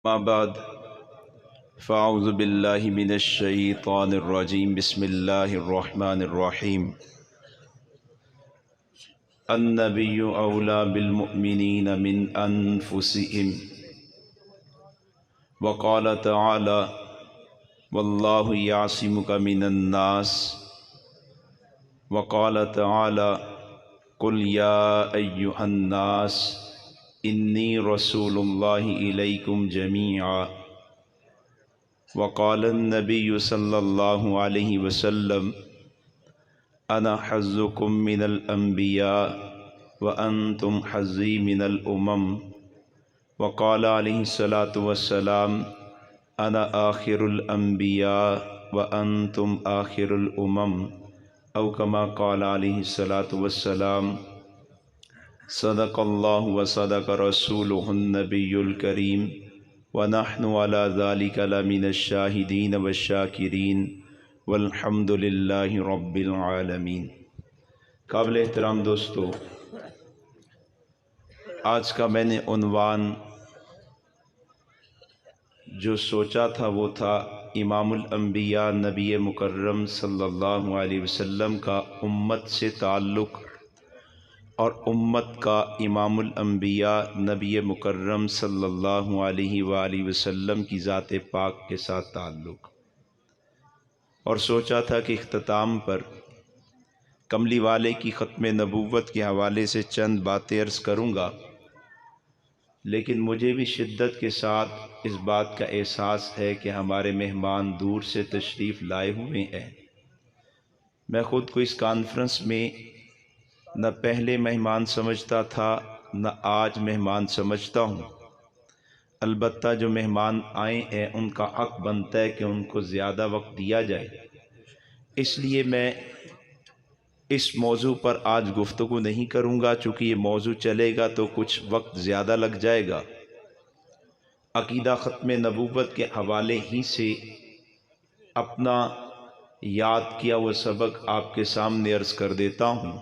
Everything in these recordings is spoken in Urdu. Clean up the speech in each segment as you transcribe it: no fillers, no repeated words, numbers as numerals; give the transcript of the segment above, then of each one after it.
ما بعد فاعوذ باللہ من الشیطان الرجیم بسم اللہ الرحمن الرحیم النبی اولی بالمؤمنین من انفسهم وقال تعالی واللہ یعصمک من الناس وقال تعالی قل یا ایہا الناس انی رسول اللہ الیکم جمیعا وقال النبی صلی اللہ علیہ وسلم انا حظکم من الانبیاء وانتم حظی من الامم وقال علیہ الصلاۃ والسلام انا آخر الانبیاء وانتم آخر الامم او کما قال علیہ الصلاۃ والسلام صدق اللہ وصدق رسولہ النبی الکریم ونحن على ذلك لمن الشاہدین والشاکرین والحمد للہ رب العالمین۔ قابل احترام دوستو، آج کا میں نے عنوان جو سوچا تھا وہ تھا امام الانبیاء نبی مکرم صلی اللہ علیہ وسلم کا امت سے تعلق اور امت کا امام الانبیاء نبی مکرم صلی اللہ علیہ وآلہ وسلم کی ذات پاک کے ساتھ تعلق، اور سوچا تھا کہ اختتام پر کملی والے کی ختم نبوت کے حوالے سے چند باتیں عرض کروں گا، لیکن مجھے بھی شدت کے ساتھ اس بات کا احساس ہے کہ ہمارے مہمان دور سے تشریف لائے ہوئے ہیں۔ میں خود کو اس کانفرنس میں نہ پہلے مہمان سمجھتا تھا نہ آج مہمان سمجھتا ہوں، البتہ جو مہمان آئے ہیں ان کا حق بنتا ہے کہ ان کو زیادہ وقت دیا جائے، اس لیے میں اس موضوع پر آج گفتگو نہیں کروں گا، چونکہ یہ موضوع چلے گا تو کچھ وقت زیادہ لگ جائے گا۔ عقیدہ ختم نبوت کے حوالے ہی سے اپنا یاد کیا وہ سبق آپ کے سامنے عرض کر دیتا ہوں۔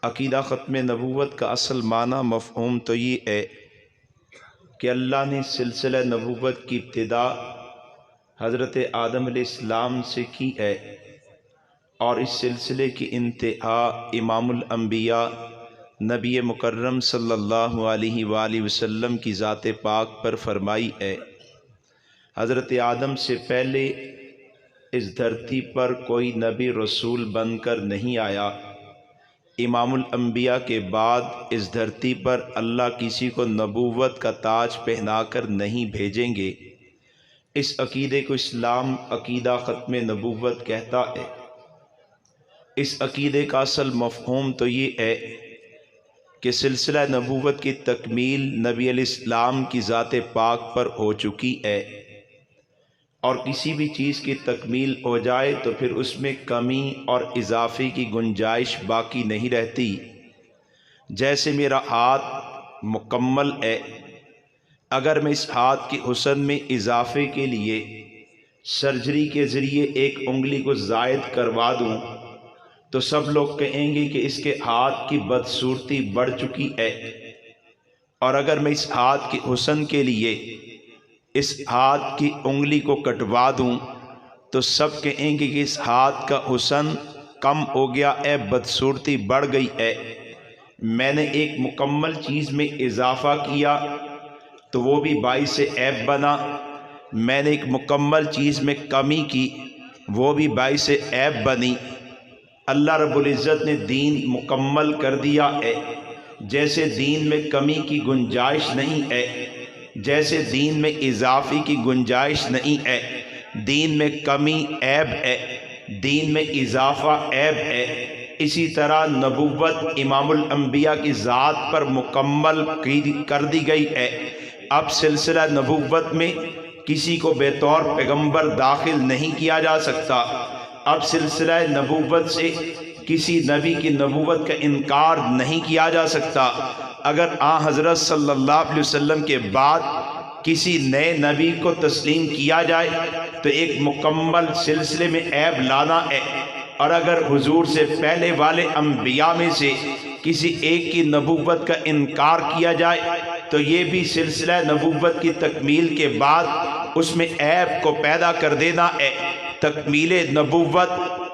عقیدہ ختم نبوت کا اصل معنی مفہوم تو یہ ہے کہ اللہ نے سلسلہ نبوت کی ابتدا حضرت آدم علیہ السلام سے کی ہے، اور اس سلسلے کی انتہا امام الانبیاء نبی مکرم صلی اللہ علیہ وآلہ وسلم کی ذات پاک پر فرمائی ہے۔ حضرت آدم سے پہلے اس دھرتی پر کوئی نبی رسول بن کر نہیں آیا، امام الانبیاء کے بعد اس دھرتی پر اللہ کسی کو نبوت کا تاج پہنا کر نہیں بھیجیں گے۔ اس عقیدے کو اسلام عقیدہ ختم نبوت کہتا ہے۔ اس عقیدے کا اصل مفہوم تو یہ ہے کہ سلسلہ نبوت کی تکمیل نبی علیہ السلام کی ذات پاک پر ہو چکی ہے، اور کسی بھی چیز کی تکمیل ہو جائے تو پھر اس میں کمی اور اضافے کی گنجائش باقی نہیں رہتی۔ جیسے میرا ہاتھ مکمل ہے، اگر میں اس ہاتھ کے حسن میں اضافے کے لیے سرجری کے ذریعے ایک انگلی کو زائد کروا دوں تو سب لوگ کہیں گے کہ اس کے ہاتھ کی بدصورتی بڑھ چکی ہے، اور اگر میں اس ہاتھ کے حسن کے لیے اس ہاتھ کی انگلی کو کٹوا دوں تو سب کہیں گے کہ اس ہاتھ کا حسن کم ہو گیا ہے، بدصورتی بڑھ گئی ہے۔ میں نے ایک مکمل چیز میں اضافہ کیا تو وہ بھی باعث عیب بنا، میں نے ایک مکمل چیز میں کمی کی وہ بھی باعث عیب بنی۔ اللہ رب العزت نے دین مکمل کر دیا ہے، جیسے دین میں کمی کی گنجائش نہیں ہے، جیسے دین میں اضافے کی گنجائش نہیں ہے، دین میں کمی عیب ہے، دین میں اضافہ عیب ہے، اسی طرح نبوت امام الانبیاء کی ذات پر مکمل کر دی گئی ہے۔ اب سلسلہ نبوت میں کسی کو بطور پیغمبر داخل نہیں کیا جا سکتا، اب سلسلہ نبوت سے کسی نبی کی نبوت کا انکار نہیں کیا جا سکتا۔ اگر حضرت صلی اللہ علیہ وسلم کے بعد کسی نئے نبی کو تسلیم کیا جائے تو ایک مکمل سلسلے میں عیب لانا ہے، اور اگر حضور سے پہلے والے انبیاء میں سے کسی ایک کی نبوت کا انکار کیا جائے تو یہ بھی سلسلہ نبوت کی تکمیل کے بعد اس میں عیب کو پیدا کر دینا ہے۔ تکمیل نبوت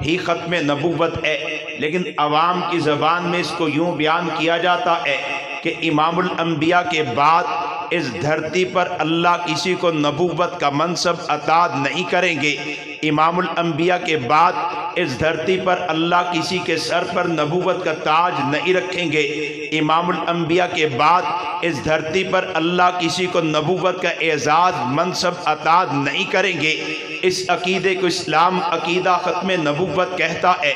ہی ختم نبوت ہے، لیکن عوام کی زبان میں اس کو یوں بیان کیا جاتا ہے کہ امام الانبیاء کے بعد اس دھرتی پر اللہ کسی کو نبوت کا منصب عطا نہیں کریں گے۔ امام الانبیاء کے بعد اس دھرتی پر اللہ کسی کے سر پر نبوت کا تاج نہیں رکھیں گے۔ امام الانبیاء کے بعد اس دھرتی پر اللہ کسی کو نبوت کا اعزاز منصب عطا نہیں کریں گے۔ اس عقیدے کو اسلام عقیدہ ختم نبوت کہتا ہے۔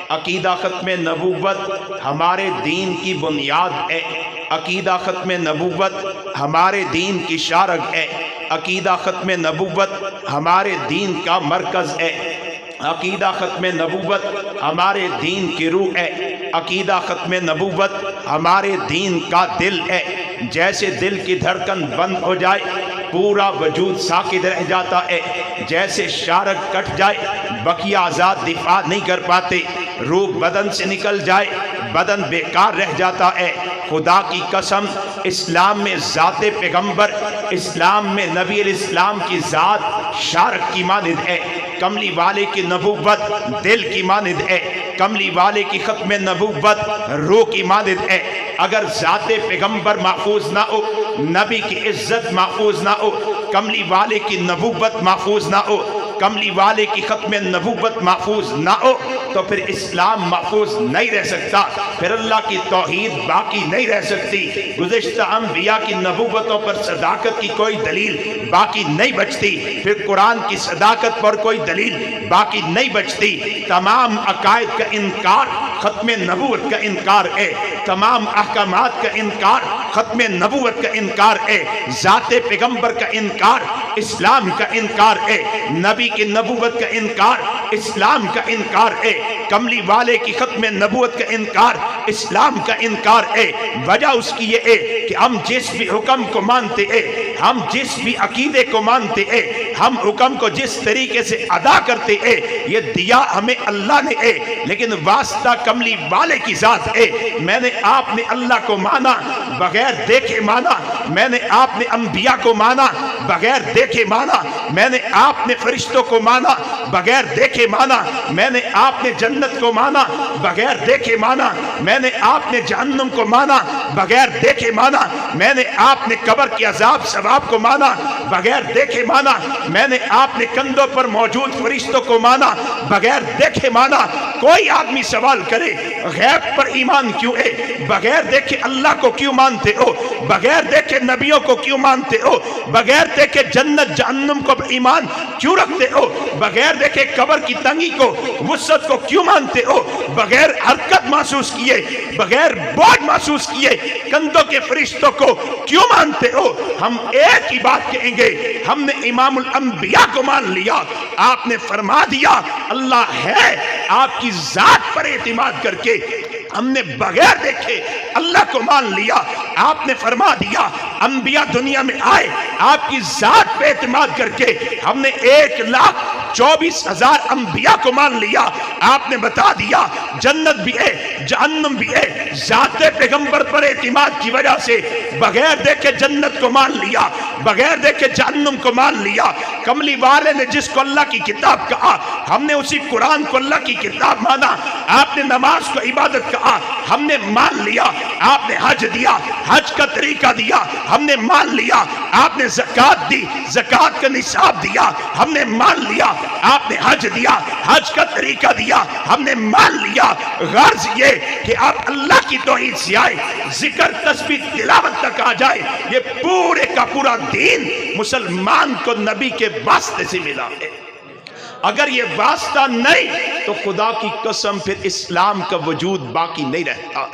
عقیدہ ختم نبوت ہمارے دین کی بنیاد ہے۔ عقیدہ ختم نبوت ہمارے دین کی شارگ ہے۔ عقیدہ ختم نبوت ہمارے دین کا مرکز ہے۔ عقیدہ ختم نبوت ہمارے دین کی روح ہے۔ عقیدہ ختم نبوت ہمارے دین کا دل ہے۔ جیسے دل کی دھڑکن بند ہو جائے پورا وجود ساکت رہ جاتا ہے، جیسے شارک کٹ جائے بقیہ اعضاء دفاع نہیں کر پاتے، روح بدن سے نکل جائے بدن بیکار رہ جاتا ہے۔ خدا کی قسم اسلام میں ذات پیغمبر، اسلام میں نبی علیہ السلام کی ذات شارک کی مانند ہے، کملی والے کی نبوت دل کی مانند ہے، کملی والے کی ختم نبوت روح کی مانند ہے۔ اگر ذات پیغمبر محفوظ نہ ہو، نبی کی عزت محفوظ نہ ہو، کملی والے کی نبوت محفوظ نہ ہو، کملی والے کی ختم نبوت محفوظ نہ ہو، تو پھر اسلام محفوظ نہیں رہ سکتا، پھر اللہ کی توحید باقی نہیں رہ سکتی۔ گزشتہ انبیاء کی نبوتوں پر صداقت کی کوئی دلیل باقی نہیں بچتی، پھر قرآن کی صداقت پر کوئی دلیل باقی نہیں بچتی۔ تمام عقائد کا انکار ختم نبوت کا انکار ہے، تمام احکامات کا انکار ختم نبوت کا انکار ہے، ذات پیغمبر کا انکار اسلام کا انکار ہے، نبی کی نبوت کا انکار اسلام کا انکار ہے، کملی والے کی ختم نبوت کا انکار اسلام کا انکار ہے۔ وجہ اس کی یہ ہے کہ ہم جس بھی حکم کو مانتے ہیں، ہم جس بھی عقیدے کو مانتے ہیں، ہم حکم کو جس طریقے سے ادا کرتے ہیں یہ دیا ہمیں اللہ نے ہے، لیکن واسطہ کملی والے کی ذات ہے۔ میں نے آپ نے اللہ کو مانا بغیر دیکھے مانا، میں نے آپ نے انبیاء کو مانا بغیر دیکھے مانا، میں نے آپ نے فرشتوں کو مانا بغیر دیکھے مانا، میں نے آپ نے جنت کو مانا بغیر دیکھے مانا، میں نے آپ نے جہنم کو مانا بغیر دیکھے مانا، میں نے آپ نے قبر کی عذاب ثواب کو مانا بغیر دیکھے مانا، میں نے آپ نے کندھوں پر موجود فرشتوں کو مانا بغیر دیکھے مانا۔ کوئی آدمی سوال کرے غیب پر ایمان کیوں ہے، بغیر دیکھے اللہ کو کیوں مانتے ہو، بغیر دیکھے نبیوں کو کیوں مانتے ہو، بغیر دیکھے جنت جہنم کو ایمان کیوں رکھتے ہو، بغیر دیکھے قبر کی تنگی کو وسعت کو کیوں مانتے ہو، بغیر حرکت محسوس کیے بغیر بوجھ محسوس کیے کندھوں کے فرشتوں کو کیوں مانتے ہو؟ ہم ایک ہی بات کہیں گے، ہم نے امام الانبیاء کو مان لیا، آپ نے فرما دیا اللہ ہے، آپ کی ذات پر اعتماد کر کے ہم نے بغیر دیکھے اللہ کو مان لیا، آپ نے فرما دیا انبیاء دنیا میں آئے، آپ کی ذات پہ اعتماد کر کے ہم نے 1,24,000 انبیاء کو مان لیا، آپ نے بتا دیا جنت بھی ہے جہنم بھی ہے، ذات پیغمبر پر اعتماد کی وجہ سے بغیر دیکھے جنت کو مان لیا، بغیر دیکھے جہنم کو مان لیا۔ کملی والے نے جس کو اللہ کی کتاب کہا ہم نے اسی قرآن کو اللہ کی کتاب مانا، آپ نے نماز کو عبادت کہا ہم نے مان لیا، آپ نے حج دیا حج کا طریقہ دیا ہم نے مان لیا، آپ نے زکوٰۃ دی زکوٰۃ کا نصاب دیا ہم نے مان لیا، آپ نے حج دیا حج کا طریقہ دیا ہم نے مان لیا۔ غرض یہ کہ آپ اللہ کی توحید سے آئے، ذکر تسبیح تلاوت تک آ جائے، یہ پورے کا پورا دین مسلمان کو نبی کے واسطے سے ملا ہے۔ اگر یہ واسطہ نہیں تو خدا کی قسم پھر اسلام کا وجود باقی نہیں رہتا۔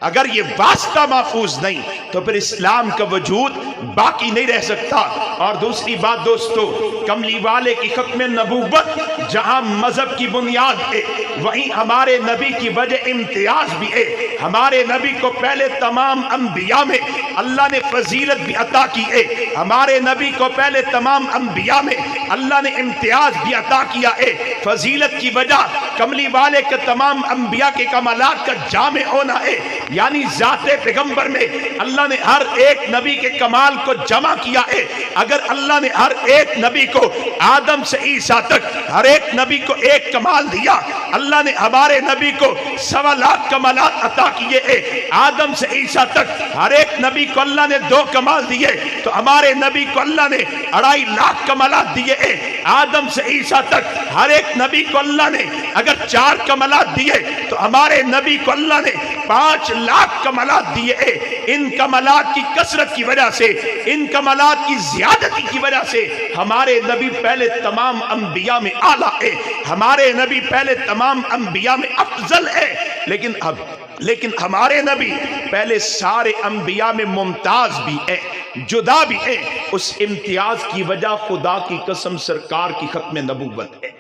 اگر یہ واسطہ محفوظ نہیں تو پھر اسلام کا وجود باقی نہیں رہ سکتا۔ اور دوسری بات دوستو، کملی والے کی ختم نبوت جہاں مذہب کی بنیاد ہے وہیں ہمارے نبی کی وجہ امتیاز بھی ہے۔ ہمارے نبی کو پہلے تمام انبیاء میں اللہ نے فضیلت بھی عطا کی ہے. ہمارے نبی کو پہلے تمام انبیاء میں اللہ نے امتیاز بھی عطا کیا ہے. فضیلت کی وجہ کملی والے کے تمام انبیاء کے کمالات کا جامع ہونا ہے. یعنی ذات پیغمبر میں اللہ نے ہر ایک نبی کے کمال کو جمع کیا ہے. اگر اللہ نے ہر ایک نبی کو آدم سے عیسیٰ تک ہر ایک نبی کو ایک کمال دیا, اللہ نے ہمارے نبی کو 1.25 لاکھ کمالات عطا کیے ہیں. آدم سے عیسیٰ تک ہر ایک نبی کو اللہ نے 2 کمال دیے, تو ہمارے نبی کو اللہ نے 2.5 لاکھ کمالات دیے ہیں. آدم سے عیسیٰ تک ہر ایک نبی کو اللہ نے اگر 4 کمالات دیے تو ہمارے نبی کو اللہ نے 5 لاکھ کمالات دیے ہیں. ان کمالات کی کثرت کی وجہ سے, ان کمالات کی زیادتی کی وجہ سے ہمارے نبی پہلے تمام انبیاء میں اعلیٰ ہے, ہمارے نبی پہلے تمام انبیاء میں افضل ہے. لیکن ہمارے نبی پہلے سارے انبیاء میں ممتاز بھی ہے, جدا بھی ہے. اس امتیاز کی وجہ خدا کی قسم سرکار کی ختم نبوت ہے.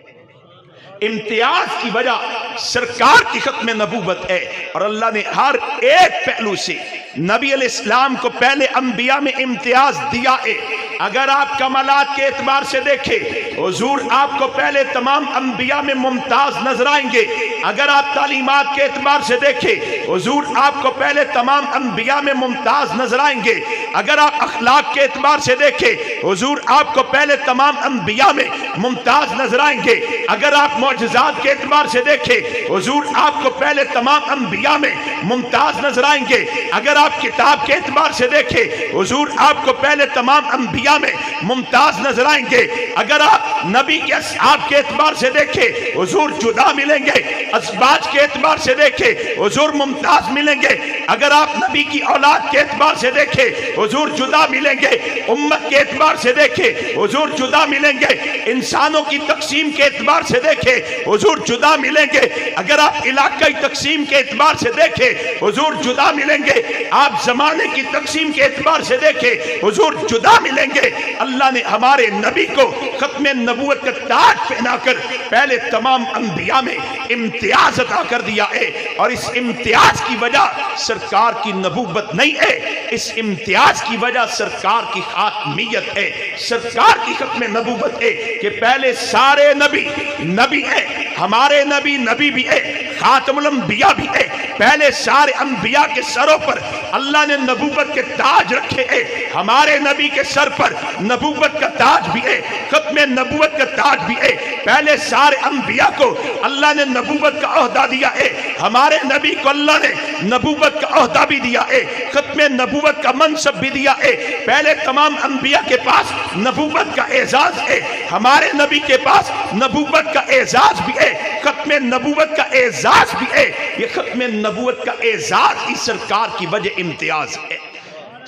امتیاز کی وجہ سرکار کی ختم نبوت ہے. اور اللہ نے ہر ایک پہلو سے نبی علیہ السلام کو پہلے انبیاء میں امتیاز دیا ہے. اگر آپ کمالات کے اعتبار سے دیکھیں, حضور آپ کو پہلے تمام انبیاء میں ممتاز نظر آئیں گے. اگر آپ تعلیمات کے اعتبار سے دیکھیں, حضور آپ کو پہلے تمام انبیاء میں ممتاز نظر آئیں گے. اگر آپ اخلاق کے اعتبار سے دیکھیں, حضور آپ کو پہلے تمام انبیاء میں ممتاز نظر آئیں گے. اگر آپ معجزات کے اعتبار سے دیکھیں, حضور آپ کو پہلے تمام انبیاء میں ممتاز نظر آئیں گے. اگر آپ کتاب کے اعتبار سے دیکھیں, حضور آپ کو پہلے تمام انبیاء میں ممتاز نظر آئیں گے. اگر آپ نبی کے اصحاب کے اعتبار سے دیکھیں, حضور جدا ملیں گے. ازواج کے اعتبار سے دیکھیں, حضور ممتاز ملیں گے. اگر آپ نبی کی اولاد کے اعتبار سے دیکھیں, حضور جدا ملیں گے. امت کے اعتبار سے دیکھیں, حضور جدا ملیں گے. انسانوں کی تقسیم کے اعتبار سے دیکھیں, حضور جدا ملیں گے. اگر آپ علاقائی تقسیم کے اعتبار سے دیکھیں, حضور جدا ملیں گے. آپ زمانے کی تقسیم کے اعتبار سے دیکھیں, حضور جدا ملیں گے. اللہ نے ہمارے نبی کو ختم نبوت کا تاج پہنا کر پہلے تمام انبیاء میں امتیاز عطا کر دیا ہے. اور اس امتیاز کی وجہ سرکار کی نبوت نہیں ہے, اس امتیاز کی وجہ سرکار کی خاتمیت ہے, سرکار کی ختم نبوت ہے. کہ پہلے سارے نبی ہے, ہمارے نبی بھی ہے, خاتم الانبیاء بھی ہے. پہلے سارے انبیاء کے سروں پر اللہ نے نبوت کے تاج رکھے ہیں. ہمارے نبی کے سر پر نبوت کا تاج بھی ہے, ختم نبوت کا تاج بھی ہے. پہلے سارے انبیاء کو اللہ نے نبوت کا عہدہ دیا ہے. ہمارے نبی کو اللہ نے نبوت کا عہدہ بھی دیا ہے, ختم نبوت کا منصب بھی دیا ہے. پہلے تمام انبیاء کے پاس نبوت کا اعزاز ہے, ہمارے نبی کے پاس نبوت کا اعزاز بھی ہے, ختم نبوت کا اعزاز بھی ہے. یہ ختم نبوت کا اعزاز ہی سرکار کی وجہ امتیاز ہے,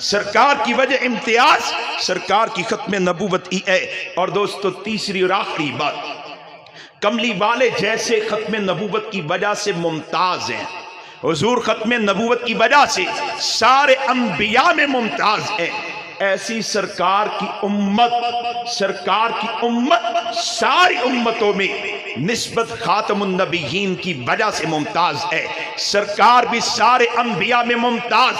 سرکار کی وجہ امتیاز سرکار کی ختم نبوت ہی ہے. اور دوستو تیسری اور آخری بات, کملی والے جیسے ختم نبوت کی وجہ سے ممتاز ہیں, حضور ختم نبوت کی وجہ سے سارے انبیاء میں ممتاز ہیں, ایسی سرکار کی امت ساری امتوں میں نسبت خاتم النبیین کی وجہ سے ممتاز ہے. سرکار بھی سارے انبیاء میں ممتاز,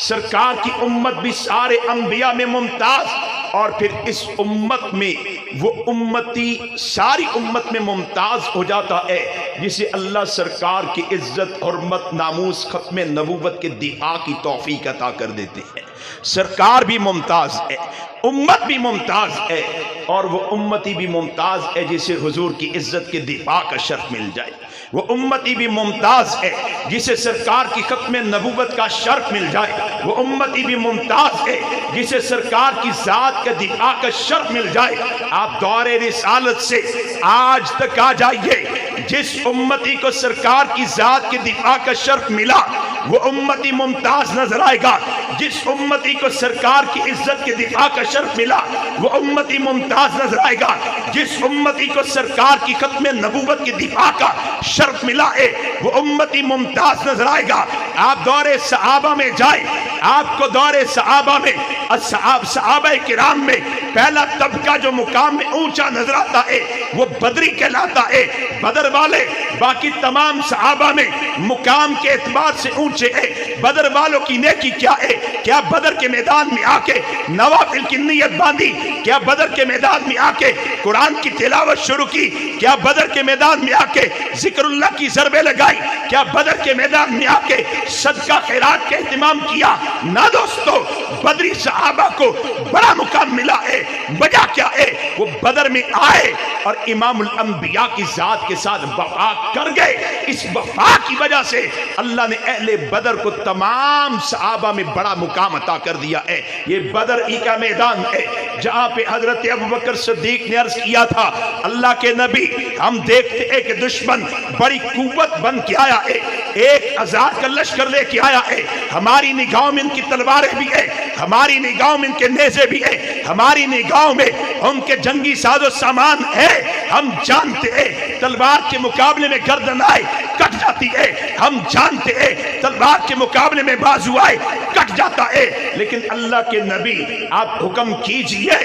سرکار کی امت بھی سارے انبیاء میں ممتاز. اور پھر اس امت میں وہ امتی ساری امت میں ممتاز ہو جاتا ہے جسے اللہ سرکار کی عزت حرمت ناموس ختم نبوت کے دفاع کی توفیق عطا کر دیتے ہیں. سرکار بھی ممتاز ہے, امت بھی ممتاز ہے, اور وہ امتی بھی ممتاز ہے جسے حضور کی عزت کے دفاع کا شرف مل جائے. وہ امتی بھی ممتاز ہے جسے سرکار کی ختم نبوت کا شرف مل جائے. وہ امتی بھی ممتاز ہے جسے سرکار کی ذات کے دفاع کا شرف مل جائے. آپ دور رسالت سے آج تک آ جائیے, جس امتی کو سرکار کی ذات کے دفاع کا شرف ملا وہ امتی ممتاز نظر آئے گا. جس امتی کو سرکار کی عزت کے دفاع کا شرف ملا وہ امتی ممتاز نظر آئے گا. جس امتی کو سرکار کی ختم نبوت کے دفاع کا شرف ملا ہے وہ امتی ممتاز نظر آئے گا. آپ دور صحابہ میں جائیں, آپ کو دور صحابہ میں صحابہ کرام میں پہلا طبقہ جو مقام میں اونچا نظر آتا ہے وہ بدری کہلاتا ہے. بدر والے باقی تمام صحابہ میں مقام کے اعتبار سے اونچے ہیں. بدر والوں کی نیکی کیا ہے؟ کیا بدر کے میدان میں آ کے نوافل کی نیت باندھی؟ کیا بدر کے میدان میں آ کے قرآن کی تلاوت شروع کی؟ کیا بدر کے میدان میں آ کے ذکر اللہ کی ضربیں لگائی؟ کیا بدر کے میدان میں آ کے صدقہ خیرات کا اہتمام کیا؟ نہ دوستو، بدری صحابہ کو بڑا مقام ملا ہے۔ وجہ کیا ہے؟ وہ بدر میں آئے اور امام الانبیاء کی ذات کے ساتھ وفا کر گئے۔ اس وفا کی وجہ سے اللہ نے اہل بدر کو تمام صحابہ میں بڑا مقام عطا کر دیا ہے۔ یہ بدر ہی کا میدان ہے جہاں پہ حضرت ابوبکر صدیق نے عرض کیا تھا، اللہ کے نبی، ہم دیکھتے ہیں کہ دشمن بڑی قوت بن کے آیا ہے، ایک ہزار کا لشکر لے کے آیا ہے، ہماری نگاہوں میں ان کی تلواریں بھی ہیں، ہماری نگاہوں میں ان کے نیزے بھی ہیں، ہماری نگاہوں میں ان کے جنگی ساز و سامان ہے۔ ہم جانتے ہیں تلوار کے مقابلے میں گردن آئے کٹ جاتی ہے، ہم جانتے ہیں تلوار کے مقابلے میں بازو آئے کٹ جاتا ہے، لیکن اللہ کے نبی آپ حکم کیجئے،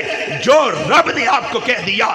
جو رب نے آپ کو کہہ دیا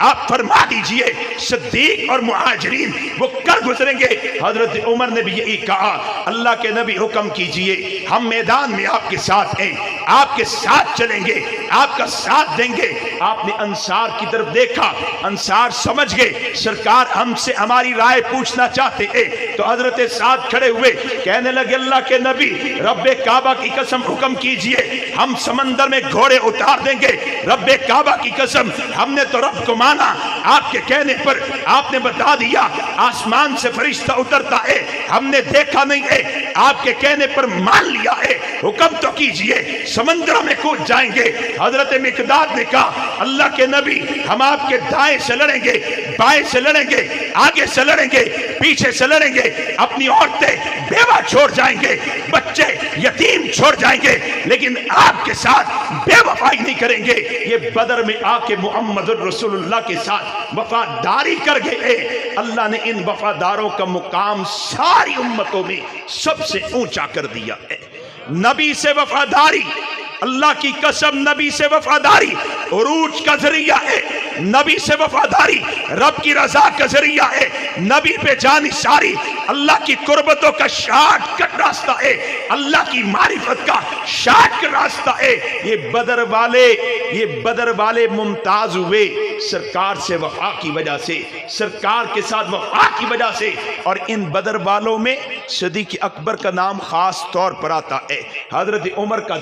آپ فرما دیجئے۔ صدیق اور مہاجرین وہ کر گزریں گے۔ حضرت عمر نے بھی یہی کہا، اللہ کے نبی حکم کیجئے، ہم میدان میں آپ کے ساتھ ہیں، آپ کے ساتھ چلیں گے، آپ کا ساتھ دیں گے۔ آپ نے انصار کی طرف دیکھا، انصار سمجھ گئے سرکار ہم سے ہماری رائے پوچھنا چاہتے ہیں، تو حضرت سعد کھڑے ہوئے کہنے لگے، اللہ کے نبی، رب کعبہ کی قسم حکم کیجئے، ہم سمندر میں گھوڑے اتار دیں گے، رب کعبہ کی قسم ہم نے تو رب کو مانا، آپ کے کہنے پر آپ نے بتا دیا آسمان سے فرشتہ اترتا ہے، ہم نے دیکھا نہیں ہے، آپ کے کہنے پر مان لیا ہے، حکم تو کیجئے، سمندر میں کود جائیں گے۔ حضرت مقداد نے کہا، اللہ کے نبی، ہم آپ کے دائیں سے لڑیں گے، بائیں سے لڑیں گے، آگے سے لڑیں گے، پیچھے سے لڑیں گے، اپنی عورتیں بیوہ چھوڑ جائیں گے، بچے یتیم چھوڑ جائیں گے، لیکن آپ کے ساتھ بے وفائی نہیں کریں گے۔ یہ بدر میں آ کے محمد الرسول اللہ کے ساتھ وفاداری کر گئے۔ اللہ نے ان وفاداروں کا مقام ساری امتوں میں سب سے اونچا کر دیا ہے۔ نبی سے وفاداری، اللہ کی قسم، نبی سے وفاداری عروج کا ذریعہ ہے، نبی سے وفاداری رب کی رضا کا ذریعہ ہے، نبی پہ جانثاری اللہ کی قربتوں کا شارٹ کٹ راستہ ہے، اللہ کی معرفت کا شارٹ کٹ راستہ ہے۔ یہ بدر والے ممتاز ہوئے سرکار سے وفا کی وجہ سے، سرکار کے ساتھ وفا کی وجہ سے، اور ان بدر والوں میں صدیق اکبر کا نام خاص طور پر آتا ہے، حضرت عمر کا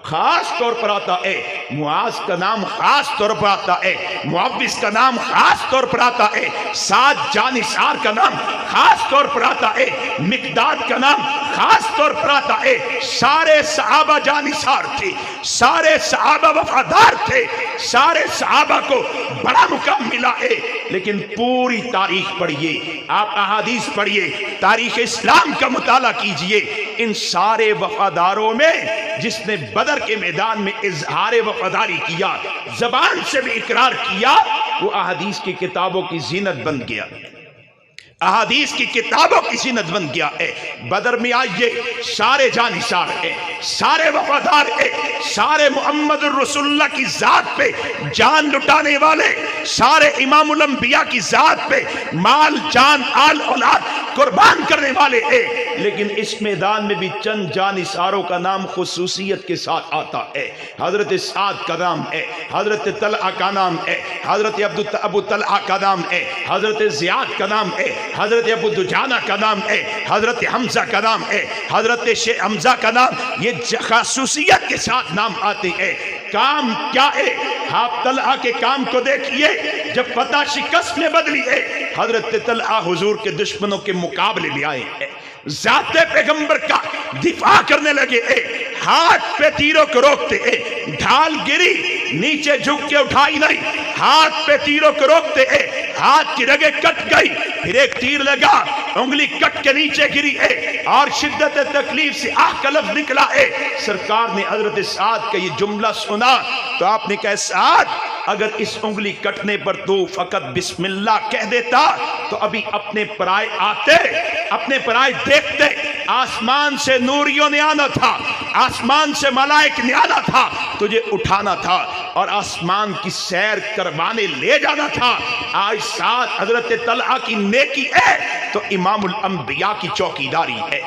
خاص طور پر آتا ہے، معاذ کا نام خاص طور پر آتا ہے، معوذ کا نام خاص طور پر آتا ہے، سعد جانثار کا نام خاص طور پر آتا ہے، مقداد کا نام خاص طور پر آتا ہے۔ سارے صحابہ جانثار تھے، سارے صحابہ وفادار تھے، سارے صحابہ کو بڑا مقام ملا ہے، لیکن پوری تاریخ پڑھیے، آپ احادیث پڑھیے، تاریخ اسلام کا مطالعہ کیجئے، ان سارے وفاداروں میں جس نے بدر کے میدان میں اظہار وفاداری کیا، زبان سے بھی اقرار کیا، وہ احادیث کی کتابوں کی زینت بن گیا، احادیث کی کتابوں کی زینت بن گیا ہے۔ بدر میں آئیے، سارے جانثار ہیں، سارے وفادار ہیں، سارے محمد الرسول اللہ کی ذات پہ جان لٹانے والے، سارے امام الانبیاء کی ذات پہ مال، جان، آل، اولاد قربان کرنے والے ہیں، لیکن اس میدان میں بھی چند جانثاروں کا نام خصوصیت کے ساتھ آتا ہے۔ حضرت سعد کا نام ہے، حضرت طلحہ کا نام ہے، حضرت ابو طلحہ کا نام ہے، حضرت زیاد کا نام ہے، حضرت ابو دجانہ کا نام ہے، حضرت حمزہ کا نام ہے، حضرت شیخ حمزہ کا نام، یہ خصوصیت کے ساتھ نام آتے ہیں۔ کام کیا ہے؟ آپ طلحہ کے کام کو دیکھیے، جب فتح شکست میں بدلی ہے، حضرت طلحہ حضور کے دشمنوں کے مقابلے میں آئے ہیں، ذات پیغمبر کا دفاع کرنے لگے ہیں، ہاتھ پہ تیروں کو روکتے ہیں، ڈھال گری نیچے جھک کے اٹھائی نہیں، ہاتھ پہ تیروں کو روکتے ہیں، ہاتھ کی رگیں کٹ گئی، پھر ایک تیر لگا، انگلی کٹ کے نیچے گری ہے، اور شدت تکلیف سے آہ کا لفظ نکلا ہے۔ سرکار نے حضرت سعد کا یہ جملہ سنا تو آپ نے کہا، سعد اگر اس انگلی کٹنے پر تو فقط بسم اللہ کہہ دیتا تو ابھی اپنے پرائے آتے، اپنے پرائے دیکھتے، آسمان سے نوریوں نے آنا تھا، آسمان سے ملائک نے آنا تھا، تجھے اٹھانا تھا اور آسمان کی سیر کروانے لے جانا تھا۔ آج ساتھ حضرت طلحہ کی نیکی ہے تو امام الانبیاء کی چوکیداری ہے۔